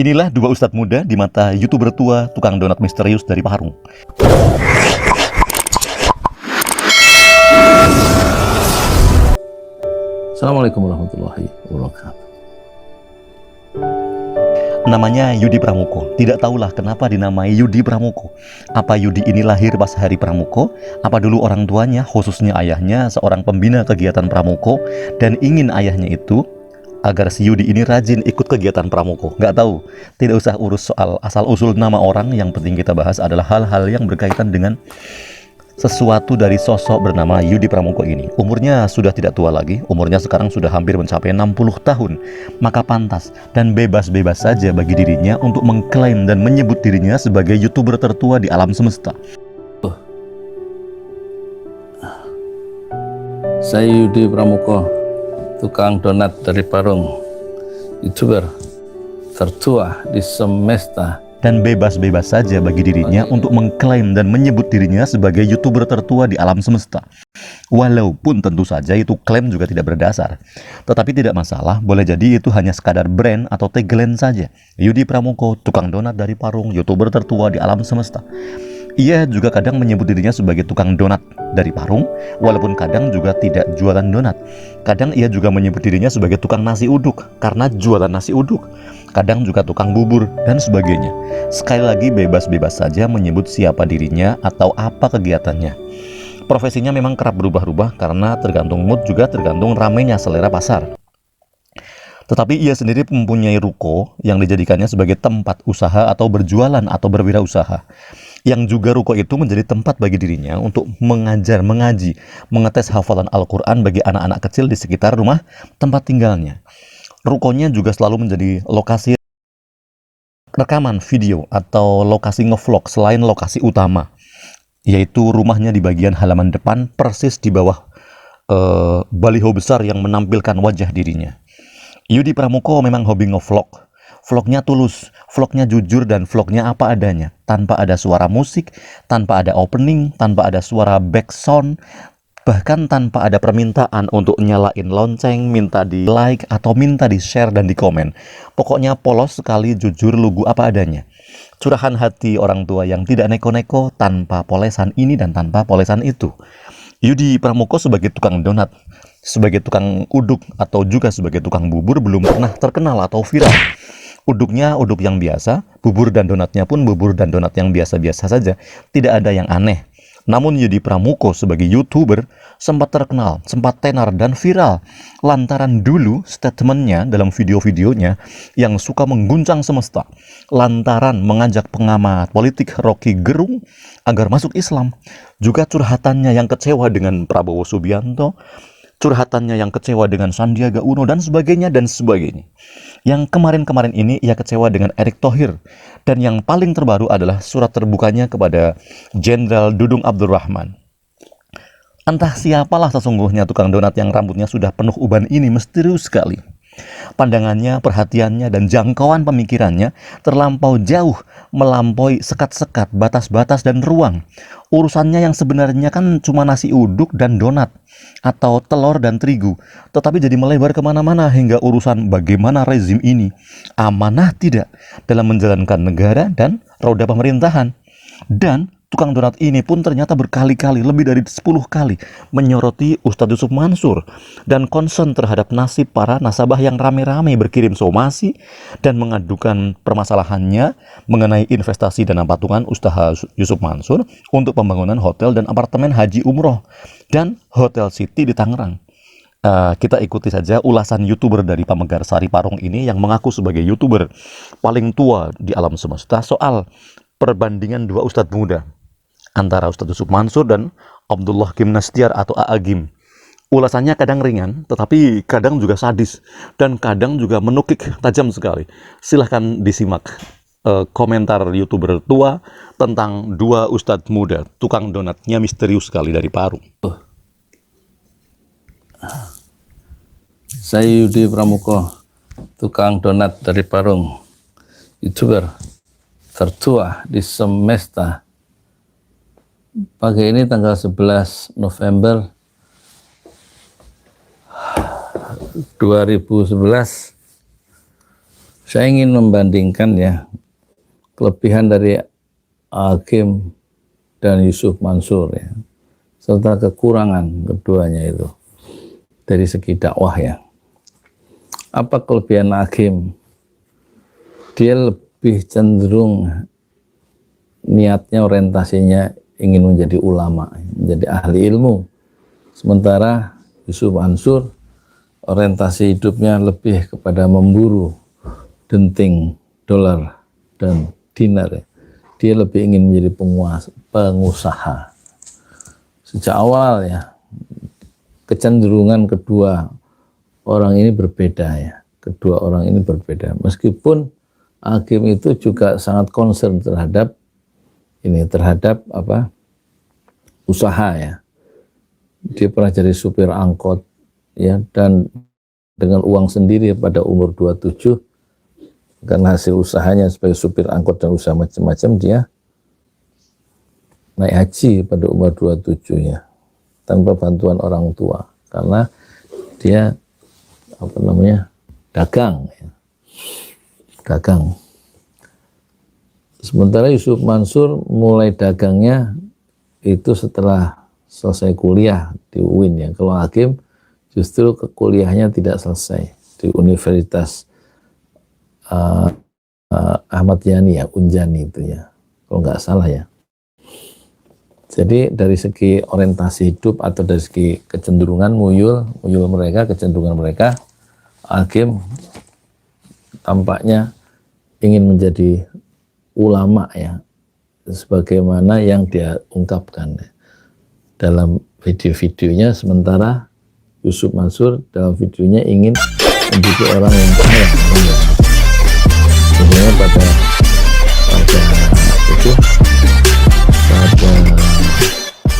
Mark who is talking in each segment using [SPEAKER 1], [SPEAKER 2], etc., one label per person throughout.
[SPEAKER 1] Inilah dua ustadz muda di mata YouTuber tua tukang donat misterius dari Parung.
[SPEAKER 2] Assalamualaikum warahmatullahi wabarakatuh.
[SPEAKER 1] Namanya Yudi Pramuko. Tidak tahulah kenapa dinamai Yudi Pramuko. Apa Yudi ini lahir pas hari Pramuko? Apa dulu orang tuanya, khususnya ayahnya, seorang pembina kegiatan Pramuko, dan ingin ayahnya itu agar si Yudi ini rajin ikut kegiatan Pramuko? Nggak tahu. Tidak usah urus soal asal-usul nama orang. Yang penting kita bahas adalah hal-hal yang berkaitan dengan sesuatu dari sosok bernama Yudi Pramuko ini. Umurnya sudah tidak tua lagi, umurnya sekarang sudah hampir mencapai 60 tahun. Maka pantas dan bebas-bebas saja bagi dirinya untuk mengklaim dan menyebut dirinya sebagai YouTuber tertua di alam semesta.
[SPEAKER 2] Saya Yudi Pramuko, tukang donat dari Parung, YouTuber tertua di semesta.
[SPEAKER 1] Dan bebas-bebas saja bagi dirinya untuk mengklaim dan menyebut dirinya sebagai YouTuber tertua di alam semesta. Walaupun tentu saja itu klaim juga tidak berdasar. Tetapi tidak masalah, boleh jadi itu hanya sekadar brand atau tagline saja. Yudi Pramuko, tukang donat dari Parung, YouTuber tertua di alam semesta. Ia juga kadang menyebut dirinya sebagai tukang donat dari Parung, walaupun kadang juga tidak jualan donat. Kadang ia juga menyebut dirinya sebagai tukang nasi uduk, karena jualan nasi uduk. Kadang juga tukang bubur, dan sebagainya. Sekali lagi bebas-bebas saja menyebut siapa dirinya atau apa kegiatannya. Profesinya memang kerap berubah-ubah karena tergantung mood, juga tergantung ramainya selera pasar. Tetapi ia sendiri mempunyai ruko yang dijadikannya sebagai tempat usaha atau berjualan atau berwirausaha. Yang juga ruko itu menjadi tempat bagi dirinya untuk mengajar, mengaji, mengetes hafalan Al-Quran bagi anak-anak kecil di sekitar rumah tempat tinggalnya. Rukonya juga selalu menjadi lokasi rekaman video atau lokasi ngevlog selain lokasi utama, yaitu rumahnya di bagian halaman depan persis di bawah baliho besar yang menampilkan wajah dirinya. Yudi Pramuko memang hobi ngevlog. Vlognya tulus, vlognya jujur, dan vlognya apa adanya, tanpa ada suara musik, tanpa ada opening, tanpa ada suara backsound, bahkan tanpa ada permintaan untuk nyalain lonceng, minta di like, atau minta di share dan di komen. Pokoknya polos sekali, jujur, lugu apa adanya. Curahan hati orang tua yang tidak neko-neko, tanpa polesan ini dan tanpa polesan itu. Yudi Pramuko sebagai tukang donat, sebagai tukang uduk, atau juga sebagai tukang bubur belum pernah terkenal atau viral. Uduknya uduk yang biasa, bubur dan donatnya pun bubur dan donat yang biasa-biasa saja, tidak ada yang aneh. Namun Yudi Pramuko sebagai YouTuber sempat terkenal, sempat tenar dan viral lantaran dulu statementnya dalam video-videonya yang suka mengguncang semesta, lantaran mengajak pengamat politik Rocky Gerung agar masuk Islam, juga curhatannya yang kecewa dengan Prabowo Subianto, curhatannya yang kecewa dengan Sandiaga Uno, dan sebagainya dan sebagainya. Yang kemarin-kemarin ini ia kecewa dengan Erick Thohir, dan yang paling terbaru adalah surat terbukanya kepada Jenderal Dudung Abdurrahman. Entah siapalah sesungguhnya tukang donat yang rambutnya sudah penuh uban ini, misterius sekali. Pandangannya, perhatiannya, dan jangkauan pemikirannya terlampau jauh, melampaui sekat-sekat, batas-batas, dan ruang. Urusannya yang sebenarnya kan cuma nasi uduk dan donat, atau telur dan terigu, tetapi jadi melebar kemana-mana hingga urusan bagaimana rezim ini amanah tidak dalam menjalankan negara dan roda pemerintahan. Dan tukang donat ini pun ternyata berkali-kali, lebih dari 10 kali menyoroti Ustadz Yusuf Mansur dan concern terhadap nasib para nasabah yang rame-rame berkirim somasi dan mengadukan permasalahannya mengenai investasi dana patungan Ustadz Yusuf Mansur untuk pembangunan hotel dan apartemen haji umroh dan hotel city di Tangerang. Kita ikuti saja ulasan YouTuber dari Pamegarsari Parung ini yang mengaku sebagai YouTuber paling tua di alam semesta soal perbandingan dua ustadz muda antara Ustadz Yusuf Mansur dan Abdullah Gimnastiar atau A'agim. Ulasannya kadang ringan, tetapi kadang juga sadis, dan kadang juga menukik tajam sekali. Silahkan disimak komentar YouTuber tua tentang dua ustadz muda, tukang donatnya misterius sekali dari Parung.
[SPEAKER 2] Saya Yudi Pramuko, tukang donat dari Parung, YouTuber tertua di semesta. Pagi ini tanggal 11 November 2011, Saya ingin membandingkan ya kelebihan dari Hakim dan Yusuf Mansur ya, serta kekurangan keduanya itu dari segi dakwah ya. Apa kelebihan Hakim? Dia lebih cenderung niatnya, orientasinya ingin menjadi ulama, menjadi ahli ilmu. Sementara Yusuf Mansur orientasi hidupnya lebih kepada memburu denting dolar dan dinar. Dia lebih ingin menjadi pengusaha. Sejak awal ya, kecenderungan kedua orang ini berbeda ya. Kedua orang ini berbeda. Meskipun Hakim itu juga sangat concern terhadap usaha ya. Dia pernah jadi supir angkot ya, dan dengan uang sendiri pada umur 27, karena hasil usahanya sebagai supir angkot dan usaha macam-macam, dia naik haji pada umur 27 ya, tanpa bantuan orang tua, karena dia dagang ya. Dagang. Sementara Yusuf Mansur mulai dagangnya itu setelah selesai kuliah di UIN ya. Kalau Hakim justru kuliahnya tidak selesai di Universitas Ahmad Yani ya, Unjani itu ya, kalau nggak salah ya. Jadi dari segi orientasi hidup atau dari segi kecenderungan muyul mereka, kecenderungan mereka, Hakim tampaknya ingin menjadi ulama ya, sebagaimana yang dia ungkapkan ya dalam video-videonya. Sementara Yusuf Mansur dalam videonya ingin menjadi orang yang kaya. Sebenarnya pada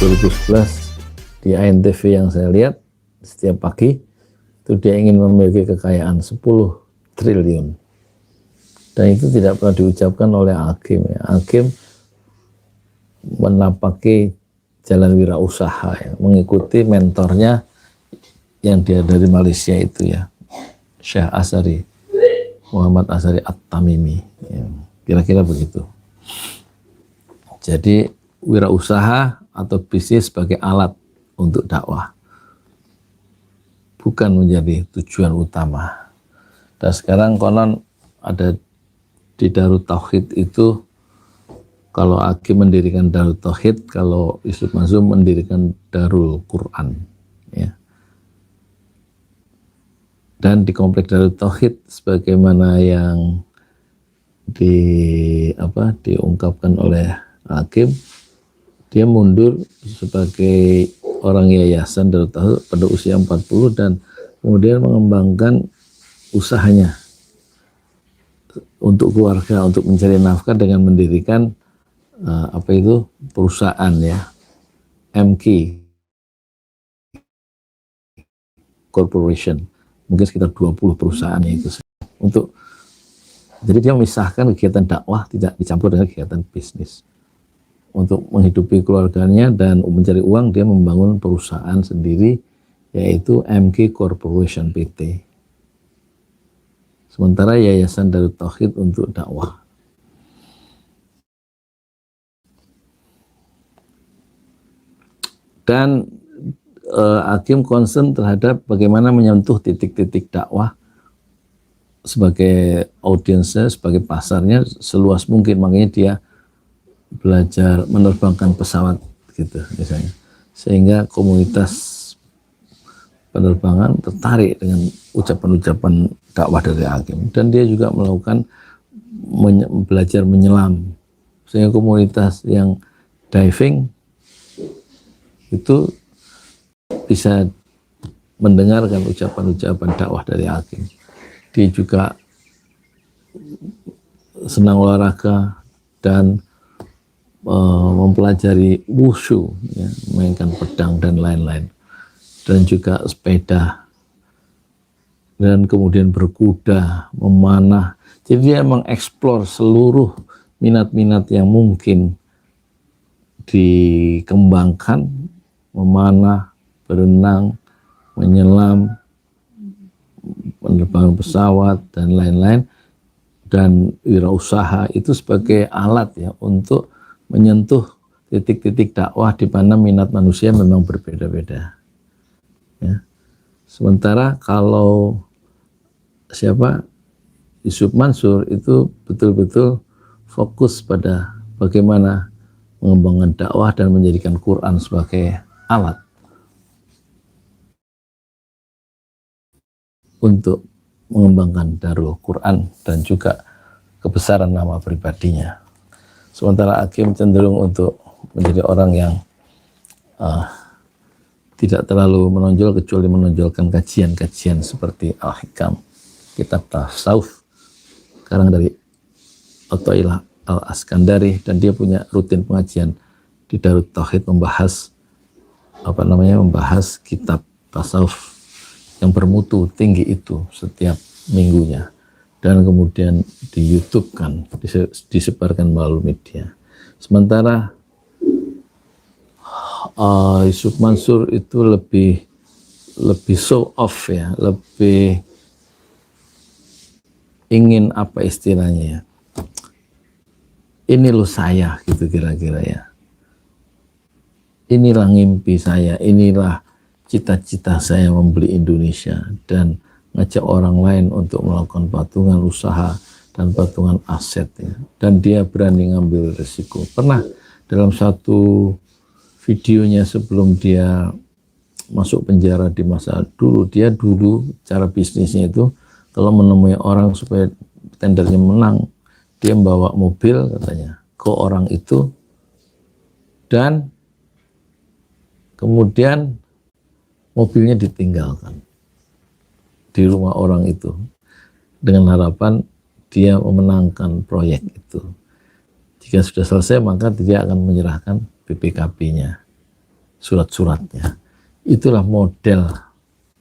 [SPEAKER 2] 2011 di ANTV yang saya lihat setiap pagi itu, dia ingin memiliki kekayaan 10 triliun, dan itu tidak pernah diucapkan oleh Hakim ya. Hakim menapaki jalan wirausaha ya, mengikuti mentornya yang dia dari Malaysia itu ya, Syekh Asari, Muhammad Asari At-Tamimi ya, kira-kira begitu. Jadi wirausaha atau bisnis sebagai alat untuk dakwah, bukan menjadi tujuan utama. Dan sekarang konon ada di Darut Tauhid itu, kalau Hakim mendirikan Darut Tauhid, kalau Yusuf Mansur mendirikan Darul Quran ya. Dan di komplek Darut Tauhid sebagaimana yang diungkapkan oleh Hakim, dia mundur sebagai orang yayasan Darut Tauhid pada usia 40 dan kemudian mengembangkan usahanya untuk keluarga, untuk mencari nafkah dengan mendirikan perusahaan ya, MK Corporation, mungkin sekitar 20 perusahaannya itu untuk, jadi dia memisahkan kegiatan dakwah, tidak dicampur dengan kegiatan bisnis. Untuk menghidupi keluarganya dan mencari uang, dia membangun perusahaan sendiri yaitu MK Corporation PT. Sementara Yayasan Darut Tauhid untuk dakwah. Dan Hakim concern terhadap bagaimana menyentuh titik-titik dakwah sebagai audiensnya, sebagai pasarnya seluas mungkin. Makanya dia belajar menerbangkan pesawat gitu misalnya, sehingga komunitas penerbangan tertarik dengan ucapan-ucapan dakwah dari Hakim. Dan dia juga melakukan belajar menyelam, sehingga komunitas yang diving itu bisa mendengarkan ucapan-ucapan dakwah dari Hakim. Dia juga senang olahraga dan mempelajari wushu ya, memainkan pedang dan lain-lain, dan juga sepeda, dan kemudian berkuda, memanah. Jadi dia mengeksplor seluruh minat-minat yang mungkin dikembangkan, memanah, berenang, menyelam, penerbangan pesawat dan lain-lain. dan wirausaha itu sebagai alat ya untuk menyentuh titik-titik dakwah di mana minat manusia memang berbeda-beda. Ya. Sementara kalau Yusuf Mansur itu betul-betul fokus pada bagaimana mengembangkan dakwah dan menjadikan Quran sebagai alat untuk mengembangkan Darul Quran dan juga kebesaran nama pribadinya. Sementara Hakim cenderung untuk menjadi orang yang tidak terlalu menonjol kecuali menonjolkan kajian-kajian seperti Al-Hikam, kitab tasawuf karang dari Athaillah Al-Askandari, dan dia punya rutin pengajian di Darut Tauhid membahas kitab tasawuf yang bermutu tinggi itu setiap minggunya, dan kemudian di YouTube kan disebarkan melalui media. Sementara Yusuf Mansur itu lebih show off ya, lebih ingin apa istilahnya ya, ini loh saya gitu kira-kira ya, inilah mimpi saya, inilah cita-cita saya membeli Indonesia, dan ngajak orang lain untuk melakukan patungan usaha dan patungan aset ya. Dan dia berani ngambil resiko. Pernah dalam satu videonya sebelum dia masuk penjara di masa dulu, dia dulu cara bisnisnya itu kalau menemui orang supaya tendernya menang, dia membawa mobil katanya ke orang itu, dan kemudian mobilnya ditinggalkan di rumah orang itu dengan harapan dia memenangkan proyek itu. Jika sudah selesai maka dia akan menyerahkan BPKB-nya, surat-suratnya. Itulah model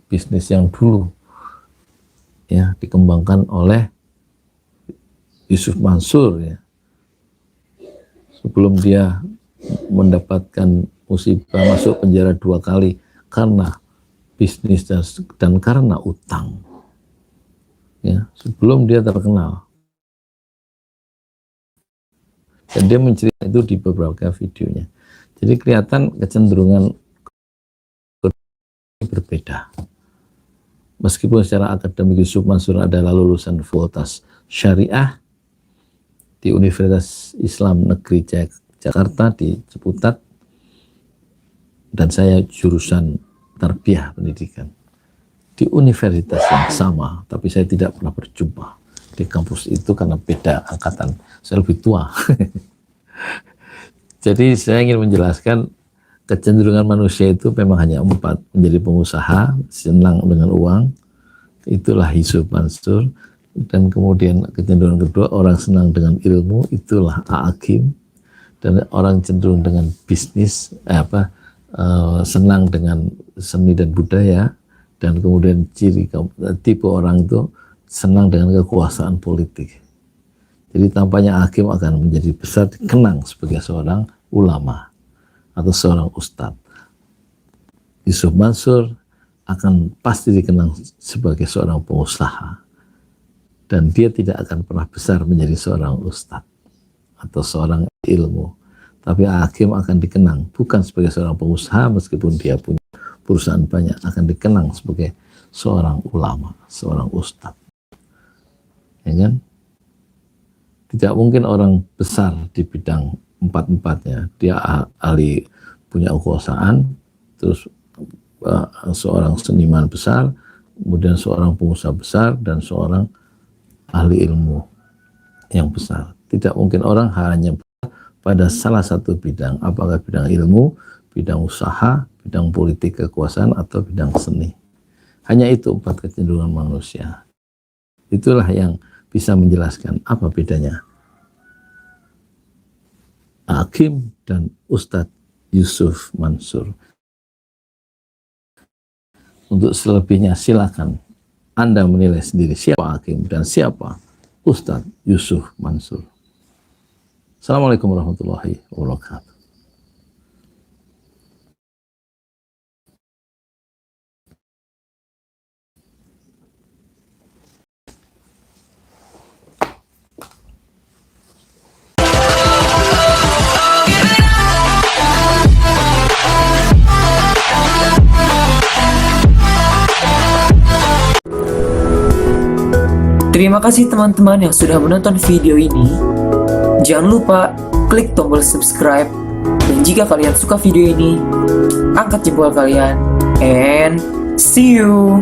[SPEAKER 2] bisnis yang dulu ya dikembangkan oleh Yusuf Mansur ya. Sebelum dia mendapatkan musibah masuk penjara 2 kali karena bisnis dan karena utang. Ya, sebelum dia terkenal. Dan dia menceritakan itu di beberapa videonya. Jadi kelihatan kecenderungan berbeda. Meskipun secara akademik Yusuf Mansur adalah lulusan Fakultas Syariah di Universitas Islam Negeri Jakarta di Ciputat, dan saya jurusan Tarbiyah Pendidikan di universitas yang sama, tapi saya tidak pernah berjumpa di kampus itu karena beda angkatan, saya lebih tua. Jadi saya ingin menjelaskan kecenderungan manusia itu memang hanya 4: menjadi pengusaha, senang dengan uang, itulah Yusuf Mansur. Dan kemudian kecenderungan kedua, orang senang dengan ilmu, itulah Hakim. Dan orang cenderung dengan bisnis, senang dengan seni dan budaya. Dan kemudian tipe orang itu senang dengan kekuasaan politik. Jadi tampaknya Hakim akan menjadi besar dikenang sebagai seorang ulama atau seorang ustadz. Yusuf Mansur akan pasti dikenang sebagai seorang pengusaha, dan dia tidak akan pernah besar menjadi seorang ustadz atau seorang ilmu. Tapi Hakim akan dikenang bukan sebagai seorang pengusaha, meskipun dia punya perusahaan banyak, akan dikenang sebagai seorang ulama, seorang ustadz. Ya kan? Tidak mungkin orang besar di bidang 4-4-nya. Dia ahli punya kekuasaan, terus seorang seniman besar, kemudian seorang pengusaha besar, dan seorang ahli ilmu yang besar. Tidak mungkin orang hanya pada salah satu bidang, apakah bidang ilmu, bidang usaha, bidang politik kekuasaan, atau bidang seni. Hanya itu 4 kecenderungan manusia. Itulah yang bisa menjelaskan apa bedanya Hakim dan Ustadz Yusuf Mansur. Untuk selebihnya silakan Anda menilai sendiri siapa Hakim dan siapa Ustadz Yusuf Mansur. Assalamualaikum warahmatullahi wabarakatuh.
[SPEAKER 3] Terima kasih teman-teman yang sudah menonton video ini. Jangan lupa klik tombol subscribe. Dan jika kalian suka video ini, angkat jempol kalian. And see you!